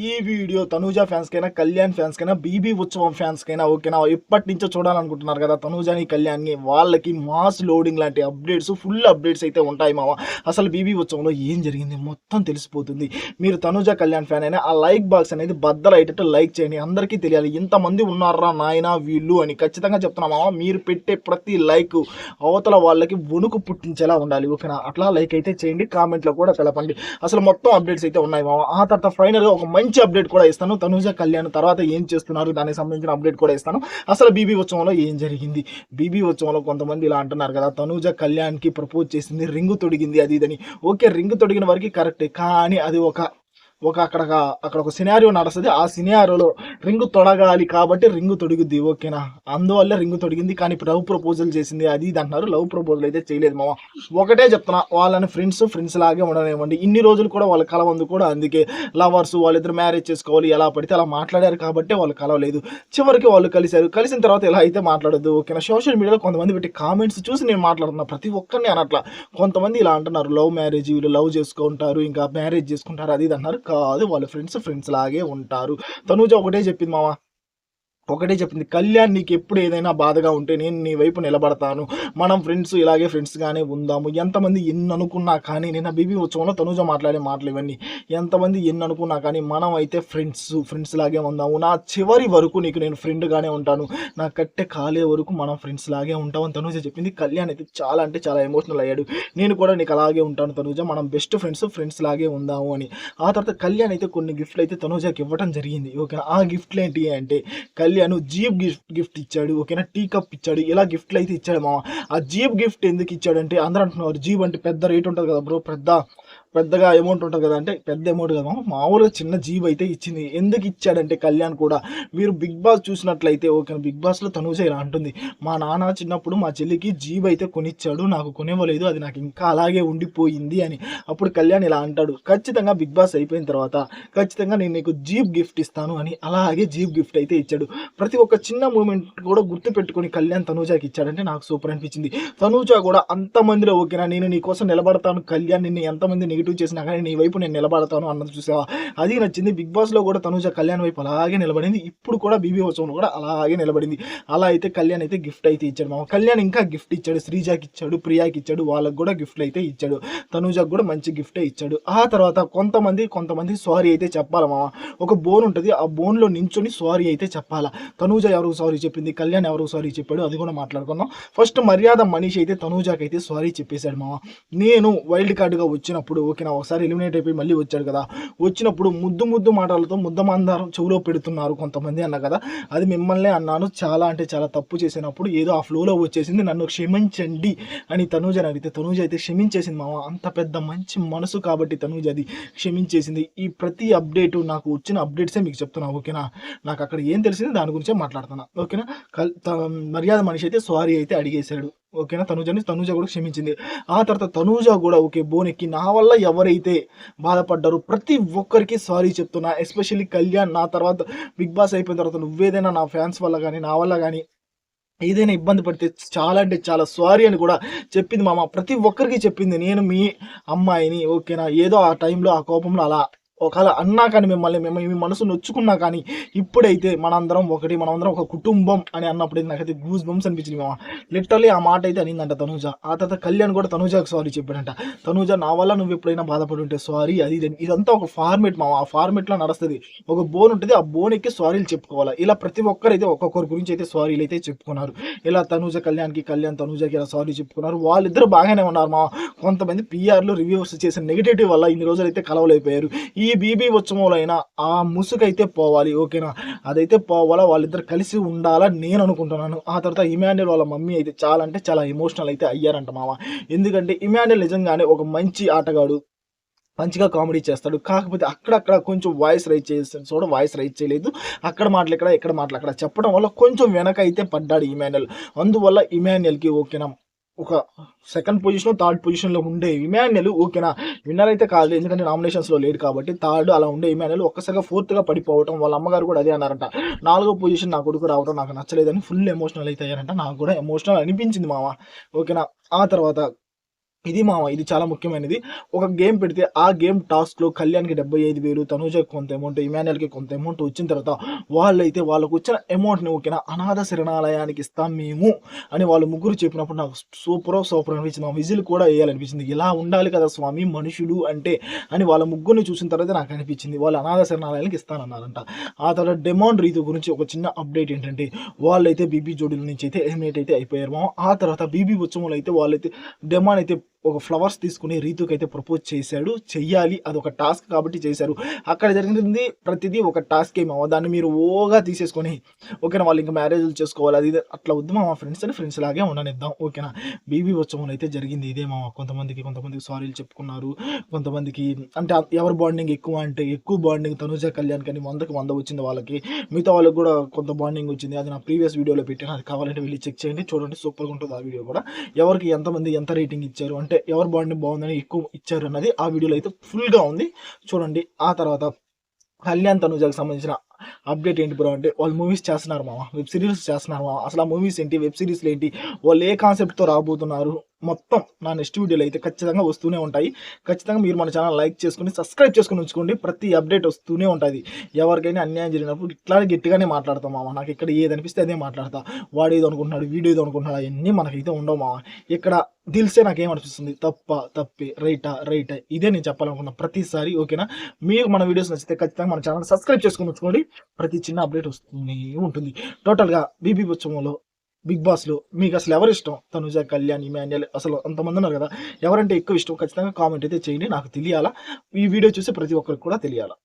ఈ video Tanuja ఫ్యాన్స్కైనా, Kalyan ఫ్యాన్స్కైనా, BB ఉత్సవం ఫ్యాన్స్కైనా ఓకేనా, ఎప్పటి నుంచో చూడాలనుకుంటున్నారు కదా తనూజని, కళ్యాణ్ని, వాళ్ళకి మాస్ లోడింగ్ లాంటి అప్డేట్స్, ఫుల్ అప్డేట్స్ అయితే ఉంటాయి మామ. అసలు బీబీ ఉత్సవంలో ఏం జరిగింది మొత్తం తెలిసిపోతుంది. మీరు తనూజ, కళ్యాణ్ ఫ్యాన్ అయినా ఆ లైక్ బాక్స్ అనేది బద్దలయ్యేటట్టు లైక్ చేయండి. అందరికీ తెలియాలి ఇంతమంది ఉన్నారా నాయనా వీళ్ళు అని. ఖచ్చితంగా చెప్తున్నా మామ, మీరు పెట్టే ప్రతి లైక్ అవతల వాళ్ళకి వణుకు పుట్టించేలా ఉండాలి ఓకేనా. అట్లా లైక్ అయితే చేయండి, కామెంట్లో కూడా తెలపండి. అసలు మొత్తం అప్డేట్స్ అయితే ఉన్నాయి మామ. ఆ తర్వాత ఫైనల్గా ఒక మంచి అప్డేట్ కూడా ఇస్తాను. తనూజ, కళ్యాణ్ తర్వాత ఏం చేస్తున్నారు దానికి సంబంధించిన అప్డేట్ కూడా ఇస్తాను. అసలు బీబీ ఉత్సవంలో ఏం జరిగింది, బీబీ ఉత్సవంలో కొంతమంది ఇలా అంటున్నారు కదా తనూజ కళ్యాణ్కి ప్రపోజ్ చేసింది, రింగు తొడిగింది అది ఇదని. ఓకే, రింగు తొడిగిన వరకు కరెక్టే, కానీ అది ఒక ఒక అక్కడ అక్కడ ఒక సినారియో నడుస్తుంది. ఆ సినారియోలో రింగు తొడగాలి కాబట్టి రింగు తొడిగిద్ది ఓకేనా. అందువల్ల రింగు తొడిగింది, కానీ లవ్ ప్రపోజల్ చేసింది అది ఇది అంటున్నారు. లవ్ ప్రపోజల్ అయితే చేయలేదు మామ. ఒకటే చెప్తున్నా, వాళ్ళని ఫ్రెండ్స్ లాగే ఉండనివ్వండి. ఇన్ని రోజులు కూడా వాళ్ళ కలవందు కూడా అందుకే లవర్స్, వాళ్ళిద్దరు మ్యారేజ్ చేసుకోవాలి ఎలా పడితే అలా మాట్లాడారు కాబట్టి వాళ్ళు కలవలేదు. చివరికి వాళ్ళు కలిశారు. కలిసిన తర్వాత ఇలా అయితే మాట్లాడద్దు ఓకేనా. సోషల్ మీడియాలో కొంతమంది పెట్టి కామెంట్స్ చూసి నేను మాట్లాడుతున్నా, ప్రతి ఒక్కరిని అనట్లా. కొంతమంది ఇలా అంటున్నారు, లవ్ మ్యారేజ్, వీళ్ళు లవ్ చేసుకుంటారు ఇంకా మ్యారేజ్ చేసుకుంటారు అది ఇది అన్నారు. కాదు, వాళ్ళ ఫ్రెండ్స్ లాగే ఉంటారు. తనూజ ఒకటే చెప్పింది మామ, ఒకటే చెప్పింది, కళ్యాణ్ నీకు ఎప్పుడు ఏదైనా బాధగా ఉంటే నేను నీ వైపు నిలబడతాను, మనం ఫ్రెండ్స్ ఇలాగే ఫ్రెండ్స్గానే ఉందాము. ఎంతమంది ఎన్ని అనుకున్నా కానీ, నిన్న బీబీ ఉత్సవంలో తనూజ మాట్లాడే మాటలు ఇవన్నీ, ఎంతమంది ఎన్ని అనుకున్నా కానీ మనం అయితే ఫ్రెండ్స్ లాగే ఉందాము. నా చివరి వరకు నీకు నేను ఫ్రెండ్గానే ఉంటాను, నా కట్టె కాలే వరకు మనం ఫ్రెండ్స్ లాగే ఉంటామని తనూజ చెప్పింది. కళ్యాణ్ అయితే చాలా అంటే చాలా ఎమోషనల్ అయ్యాడు. నేను కూడా నీకు అలాగే ఉంటాను తనూజ, మనం బెస్ట్ ఫ్రెండ్స్ లాగే ఉందాము అని. ఆ తర్వాత కళ్యాణ్ అయితే కొన్ని గిఫ్ట్లు అయితే తనూజకి ఇవ్వడం జరిగింది ఓకేనా. ఆ గిఫ్ట్లు ఏంటి అంటే, కళ్యాణ్ జీప్ గిఫ్ట్ ఇచ్చాడు ఓకేనా, టీ కప్ ఇచ్చాడు, ఇలా గిఫ్ట్లు అయితే ఇచ్చాడు మామ. ఆ జీప్ గిఫ్ట్ ఎందుకు ఇచ్చాడంటే, అందరూ అంటున్నారు జీప్ అంటే పెద్ద రేట్ ఉంటుంది కదా బ్రో, పెద్దగా అమౌంట్ ఉంటుంది కదా అంటే, పెద్ద అమౌంట్ కదా మామూలుగా చిన్న జీబ్ అయితే ఇచ్చింది. ఎందుకు ఇచ్చాడంటే కళ్యాణ్ కూడా, మీరు బిగ్ బాస్ చూసినట్లయితే ఓకే, బిగ్ బాస్లో తనూజ ఇలా అంటుంది, మా నాన్న చిన్నప్పుడు మా చెల్లికి జీబ్ అయితే కొనిచ్చాడు, నాకు కొనివ్వలేదు, అది నాకు ఇంకా అలాగే ఉండిపోయింది అని. అప్పుడు కళ్యాణ్ ఇలా అంటాడు, ఖచ్చితంగా బిగ్ బాస్ అయిపోయిన తర్వాత ఖచ్చితంగా నేను నీకు జీప్ గిఫ్ట్ ఇస్తాను అని. అలాగే జీప్ గిఫ్ట్ అయితే ఇచ్చాడు. ప్రతి ఒక్క చిన్న మూమెంట్ కూడా గుర్తు పెట్టుకొని కళ్యాణ్ తనూజకి ఇచ్చాడంటే నాకు సూపర్ అనిపించింది. తనూజ కూడా అంతమందిలో ఓకేనా, నేను నీ కోసం నిలబడతాను కళ్యాణ్, నిన్ను ఎంతమంది నెగిటివ్ చేసినా కానీ నీ వైపు నేను నిలబడతాను అన్నది చూసావా, అది నచ్చింది. బిగ్ బాస్లో కూడా తనూజ కళ్యాణ్ వైపు అలాగే నిలబడింది, ఇప్పుడు కూడా బీబీ ఉత్సవంలో కూడా అలాగే నిలబడింది. అలా అయితే కళ్యాణ్ అయితే గిఫ్ట్ అయితే ఇచ్చాడు మామ. కళ్యాణ్ ఇంకా గిఫ్ట్ ఇచ్చాడు, శ్రీజాకి ఇచ్చాడు, ప్రియాకి ఇచ్చాడు, వాళ్ళకు కూడా గిఫ్ట్లు అయితే ఇచ్చాడు. తనూజకు కూడా మంచి గిఫ్టే ఇచ్చాడు. ఆ తర్వాత కొంతమంది సారీ అయితే చెప్పాలి మామ. ఒక బోన్ ఉంటుంది, ఆ బోన్లో నించొని సారీ అయితే చెప్పాలా. తనూజ ఎవరికి సారీ చెప్పింది, కళ్యాణ్ ఎవరికి సారీ చెప్పాడు, అది కూడా మాట్లాడుకుందాం. ఫస్ట్ మర్యాద మనీష్ అయితే తనూజకి అయితే సారీ చెప్పేశాడు మామ. నేను వైల్డ్ కార్డుగా వచ్చినప్పుడు ఓకేనా, ఒకసారి ఎలిమినేట్ అయిపోయి మళ్ళీ వచ్చాడు కదా, వచ్చినప్పుడు ముద్దు మాటలతో ముద్దమందారం చెవులో పెడుతున్నారు కొంతమంది అన్న కదా, అది మిమ్మల్నే అన్నాను. చాలా అంటే చాలా తప్పు చేసినప్పుడు ఏదో ఆ ఫ్లోలో వచ్చేసింది, నన్ను క్షమించండి అని తనూజని అడిగితే తనూజ అయితే క్షమించేసింది మామ. అంత పెద్ద మంచి మనసు కాబట్టి తనూజ అది క్షమించేసింది. ఈ ప్రతి అప్డేటు నాకు వచ్చిన అప్డేట్సే మీకు చెప్తున్నా ఓకేనా. నాకు అక్కడ ఏం తెలిసింది దాని గురించే మాట్లాడుతున్నా ఓకేనా. మర్యాద మనిషి అయితే సారీ అయితే అడిగేశాడు ఓకేనా. తనూజ కూడా క్షమించింది. ఆ తర్వాత తనూజ కూడా ఓకే బోనెక్కి, నా వల్ల ఎవరైతే బాధపడ్డారో ప్రతి ఒక్కరికి సారీ చెప్తున్నా, ఎస్పెషల్లీ కళ్యాణ్. నా తర్వాత బిగ్ బాస్ అయిపోయిన తర్వాత నువ్వేదైనా నా ఫ్యాన్స్ వల్ల కానీ నా వల్ల కానీ ఏదైనా ఇబ్బంది పడితే చాలా అంటే చాలా సారీ అని కూడా చెప్పింది మామ. ప్రతి ఒక్కరికి చెప్పింది, నేను మీ అమ్మాయిని ఓకేనా, ఏదో ఆ టైంలో ఆ కోపంలో అలా ఒకవేళ అన్నా కానీ మిమ్మల్ని మీ మనసు నొచ్చుకున్నా కానీ, ఇప్పుడైతే మనందరం ఒకటి, మనమందరం ఒక కుటుంబం అని అన్నప్పుడు నాకైతే గూస్ బంప్స్ అనిపించింది మామ. లిటరల్లీ ఆ మాట అయితే అనిందంట తనూజ. ఆ తర్వాత కళ్యాణ్ కూడా తనూజకి సారీ చెప్పాడంట. తనూజ, నా వల్ల నువ్వు ఎప్పుడైనా బాధపడి ఉంటే సారీ అది ఇది. ఇదంతా ఒక ఫార్మేట్ మామ, ఆ ఫార్మేట్లో నడుస్తుంది. ఒక బోన్ ఉంటుంది, ఆ బోన్ ఎక్కి సారీలు చెప్పుకోవాలి. ఇలా ప్రతి ఒక్కరైతే ఒక్కొక్కరి గురించి అయితే సారీలు అయితే చెప్పుకున్నారు. ఇలా తనూజ కళ్యాణ్కి, కళ్యాణ్ తనూజకి ఇలా సారీ చెప్పుకున్నారు. వాళ్ళిద్దరు బాగానే ఉన్నారు మామ. కొంతమంది పిఆర్లు రివ్యూస్ చేసిన నెగిటివిటీ వల్ల ఇన్ని రోజులు అయితే కలవలేకపోయారు. ఈ బీబీ ఉత్సవంలో అయినా ఆ ముసుగైతే పోవాలి ఓకేనా, అదైతే పోవాలా, వాళ్ళిద్దరు కలిసి ఉండాలా నేను అనుకుంటున్నాను. ఆ తర్వాత ఇమాన్యుల్ వాళ్ళ మమ్మీ అయితే చాలా అంటే చాలా ఎమోషనల్ అయితే అయ్యారంట మామ. ఎందుకంటే ఇమాన్యుల్ నిజంగానే ఒక మంచి ఆటగాడు, మంచిగా కామెడీ చేస్తాడు. కాకపోతే అక్కడక్కడ కొంచెం వాయిస్ రైజ్ చేస్తాడు, చూడ వాయిస్ రైజ్ చేయలేదు. అక్కడ మాటలు ఇక్కడ మాటలు అక్కడ చెప్పడం వల్ల కొంచెం వెనక అయితే పడ్డాడు ఇమాన్యుల్. అందువల్ల ఇమాన్యుల్కి ఓకేనా ఒక సెకండ్ పొజిషన్, థర్డ్ పొజిషన్లో ఉండే ఇమాన్యుల్ ఓకేనా, విన్నర్ అయితే కాదు ఎందుకంటే నామినేషన్స్లో లేడు కాబట్టి. థర్డ్ అలా ఉండే ఇమాన్యుల్ ఒక్కసారిగా ఫోర్త్గా పడిపోవటం, వాళ్ళ అమ్మగారు కూడా అదే అన్నారంట, 4వ పొజిషన్ నా కొడుకు రావడం నాకు నచ్చలేదని ఫుల్ ఎమోషనల్ అయితే అయ్యారంట. నాకు కూడా ఎమోషనల్ అనిపించింది మామ ఓకేనా. ఆ తర్వాత ఇది చాలా ముఖ్యమైనది. ఒక గేమ్ పెడితే ఆ గేమ్ టాస్క్‌లో కళ్యాణ్‌కి 75,000, తనూజకి కొంత అమౌంట్, ఇమాన్యుయల్‌కి కొంత అమౌంట్ వచ్చిన తర్వాత వాళ్ళైతే వాళ్ళకొచ్చిన అమౌంట్‌ని ఓకేనా అనాథ శరణాలయానికి ఇస్తాం మేము అని వాళ్ళు ముగ్గురు చెప్పినప్పుడు నాకు సూపర్ అనిపించింది. ఆ విజిల్ కూడా ఎయ్యాలనిపించింది. ఇలా ఉండాలి కదా స్వామి మనుషులు అంటే అని వాళ్ళ ముగ్గురిని చూసిన తర్వాత నాకు అనిపించింది. వాళ్ళు అనాథ శరణాలయానికి ఇస్తానన్నారంట. ఆ తర్వాత డెమాన్ రీతు గురించి ఒక చిన్న అప్డేట్ ఏంటంటే వాళ్ళైతే బీబీ జోడీల నుంచి అయితే ఎలిమినేట్ అయితే అయిపోయారు మామ. ఆ తర్వాత బీబీ ఉత్సవంలో అయితే వాళ్ళైతే డెమాన్ అయితే ఒక ఫ్లవర్స్ తీసుకొని రీతుకైతే ప్రపోజ్ చేశాడు. చెయ్యాలి. అదొక టాస్క్ కాబట్టి చేశారు. అక్కడ జరిగింది ప్రతిదీ ఒక టాస్కే మామ. దాన్ని మీరు ఓగా తీసేసుకొని ఓకేనా వాళ్ళు ఇంకా మ్యారేజ్‌లు చేసుకోవాలి అది ఇది అట్లా వద్దు మామ ఫ్రెండ్స్ అని ఫ్రెండ్స్ లాగే ఉండనిద్దాం. ఓకేనా. బీబీ ఉత్సవంలో అయితే జరిగింది ఇదే మామ. కొంతమందికి సారీలు చెప్పుకున్నారు. కొంతమందికి అంటే ఎవరి బాండింగ్ ఎక్కువ అంటే ఎక్కువ బాండింగ్ తనుజ, కళ్యాణ్ కానీ 100కి 100 వచ్చింది వాళ్ళకి. మిగతా వాళ్ళకి కూడా కొంత బాండింగ్ వచ్చింది. అది నా ప్రీవియస్ వీడియోలో పెట్టాను. అది కావాలంటే వెళ్లి చెక్ చేయండి. చూడండి సూపర్‌గా ఉంటుంది ఆ వీడియో కూడా. ఎవరికి ఎంతమంది ఎంత రేటింగ్ ఇచ్చారు అంటే ఎవరి బాండింగ్ బాగుందని ఎక్కువ ఇచ్చారు అన్నది ఆ వీడియోలో అయితే ఫుల్‌గా ఉంది. చూడండి. ఆ తర్వాత కళ్యాణ్, తనూజకి సంబంధించిన అప్డేట్ ఏంటి బ్రో అంటే వాళ్ళు మూవీస్ చేస్తున్నారు మామ. వెబ్ సీరీస్ చేస్తున్నారు మామ. అసలు ఆ మూవీస్ ఏంటి? వెబ్ సీరీస్‌లు ఏంటి? వాళ్ళు ఏ కాన్సెప్ట్‌తో రాబోతున్నారు? మొత్తం నా నెక్స్ట్ వీడియోలో అయితే ఖచ్చితంగా వస్తూనే ఉంటాయి. ఖచ్చితంగా మీరు మన ఛానల్ లైక్ చేసుకొని, సబ్స్క్రైబ్ చేసుకొని ఉంచుకోండి. ప్రతి అప్డేట్ వస్తూనే ఉంటది. ఎవరికైనా అన్యాయం జరిగినప్పుడు ఇట్లానే గట్టిగానే మాట్లాడతా మామ. నాకు ఇక్కడ ఏదనిపిస్తే అదే మాట్లాడతా. వాడేదో అనుకుంటున్నాడు, వీడేదో అనుకుంటున్నాడు అయన్నీ మనకైతే ఉండవు మామ. ఇక్కడ తెలిసే నాకేమనిపిస్తుంది తప్పే, రైటా ఇదే నేను చెప్పాలనుకున్న ప్రతిసారి ఓకేనా. మీకు మన వీడియోస్ నచ్చితే ఖచ్చితంగా మన ఛానల్ సబ్స్క్రైబ్ చేసుకొని ఉంచుకోండి. ప్రతి చిన్న అప్డేట్ వస్తూనే ఉంటుంది. టోటల్‌గా బీబీ ఉత్సవంలో, బిగ్ బాస్‌లో మీకు అసలు ఎవరిష్టం? తనుజ, కళ్యాణ్, ఇమాన్యుయల్ అసలు అంతమంది ఉన్నారు కదా! ఎవరంటే ఎక్కువ ఇష్టం? ఖచ్చితంగా కామెంట్ అయితే చేయండి. నాకు తెలియాలా. ఈ వీడియో చూసి ప్రతి ఒక్కరికి కూడా తెలియాలా.